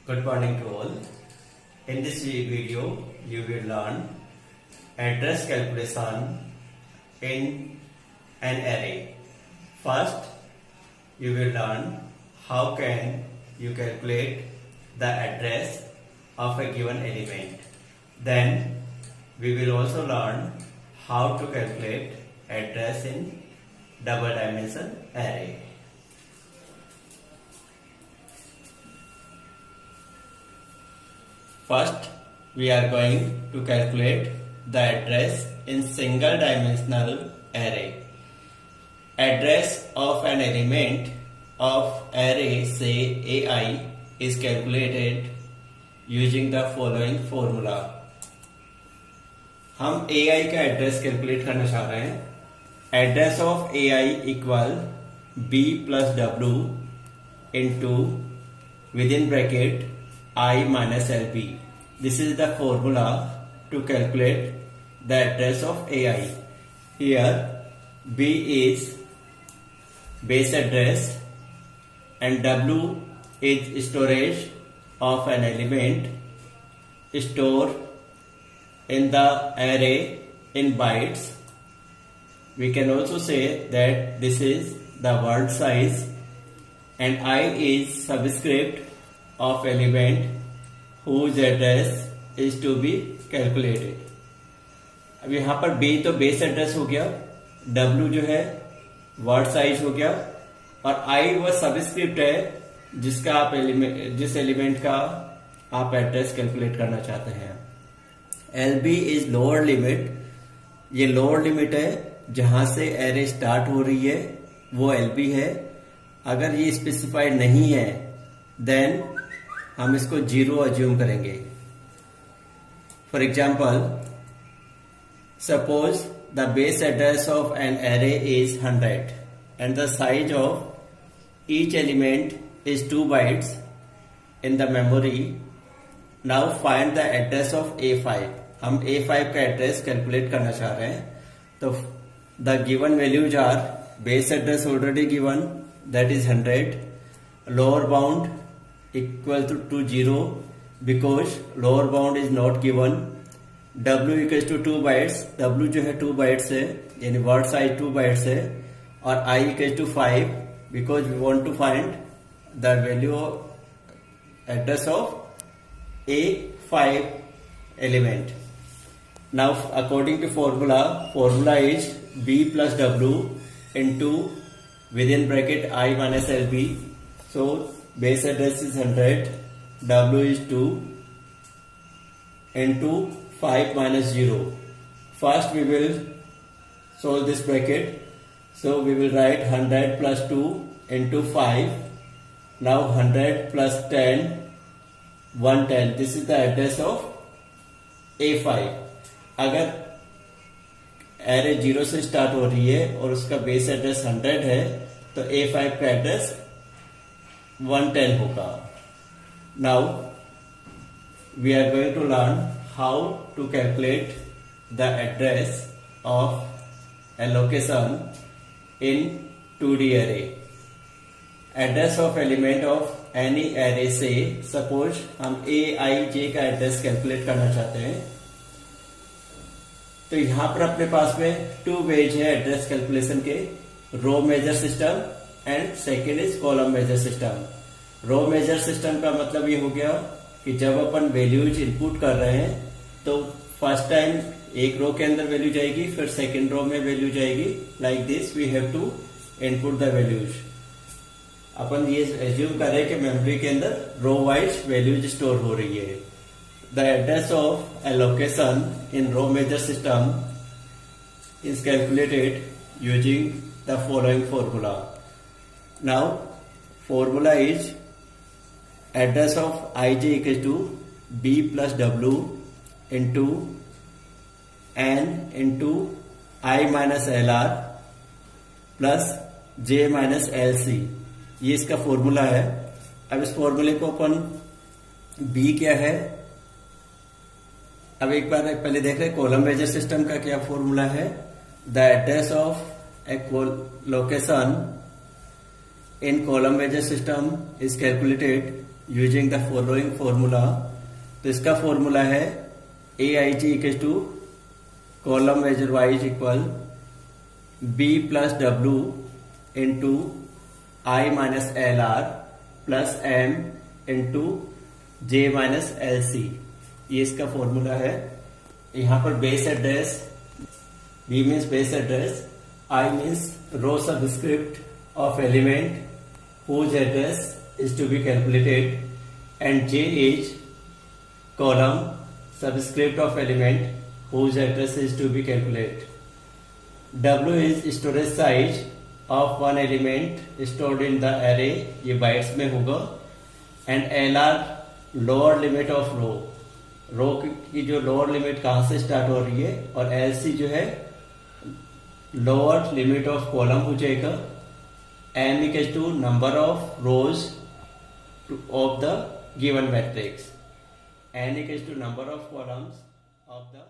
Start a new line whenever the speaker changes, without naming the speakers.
Good morning to all. In this video, you will learn address calculation in an array. First, you will learn how can you calculate the address of a given element. Then, we will also learn how to calculate address in double dimension array. First, we are going to calculate the address in single dimensional array. Address of an element of array say AI is calculated using the following formula. हम AI का address calculate करना चाह रहे हैं. Address of AI equal B plus W into with in bracket I minus LB. This is the formula to calculate the address of AI. Here B is base address and W is storage of an element stored in the array in bytes. We can also say that this is the word size and I is subscript of element whose address is to be calculated. अब यहाँ पर B तो base address हो गया, W जो है word size हो गया और I वो सबस्क्रिप्ट है जिसका आप जिस एलिमेंट का आप एड्रेस कैलकुलेट करना चाहते हैं. LB is lower limit. ये लोअर लिमिट है जहां से एरे स्टार्ट हो रही है वो LB है. अगर ये स्पेसिफाइड नहीं है देन हम इसको 0 अज्यूम करेंगे. For example, suppose the base address of an array is 100 and the size of each element is 2 bytes in the memory. Now find the address of A5. हम A5 का address calculate करना चाह रहे हैं. तो the given values are base address already given that is 100. Lower bound equal to 0 because lower bound is not given. W equals to 2 bytes. W जो है 2 bytes है यानी word size 2 bytes है और I equals to 5 because we want to find the value of address of A5 element. Now according to formula is B plus W into within bracket I minus LB. So base address is 100, W is 2 into 5 minus 0. First we will solve this bracket. So we will write 100 plus 2 into 5. Now 100 plus 10, 110. This is the address of A5. अगर array 0 से start हो रही है और उसका base address 100 है तो A5 का एड्रेस 110 होगा. Now we are going to learn how to calculate the address of a location in 2D array. Address of element of any array से suppose हम Aij का एड्रेस कैलकुलेट करना चाहते हैं. तो यहां पर अपने पास में 2 वेज है एड्रेस कैलकुलेशन के. Row major system and second is column major system. Row major system का मतलब ये हो गया कि जब अपन वैल्यूज इनपुट कर रहे हैं तो फर्स्ट टाइम एक रो के अंदर वैल्यू जाएगी फिर सेकेंड रो में वैल्यू जाएगी. Like this we have to input the values. अपन ये एज्यूम कर रहे हैं कि मेमोरी के अंदर रो वाइज वैल्यूज स्टोर हो रही है. The address of a location in row major system is calculated using the following formula. Now formula is address of Ij equals to B plus W into N into I minus LR plus J minus LC. ये इसका formula है. अब इस फॉर्मूले को अपन B क्या है, अब एक बार पहले देख रहे हैं कॉलम मेजर सिस्टम का क्या फॉर्मूला है. The address of a location in column measure system is calculated using the following formula. तो इसका फॉर्मूला है AIG equal to column major wise equal B plus W into I minus LR plus M into J minus LC। ये इसका formula है। यहाँ पर base address, B means base address, I means row subscript of element whose address is to be calculated, and J is column subscript of element whose address is to be calculated. W is storage size of one element stored in the array, ये bytes में होगा, and LR lower limit of row, रो की जो lower limit कहाँ से start हो रही है, और LC जो है लोअर लिमिट ऑफ कॉलम हो जाएगा। M equals to number of rows of the given matrix. N equals to number of columns of the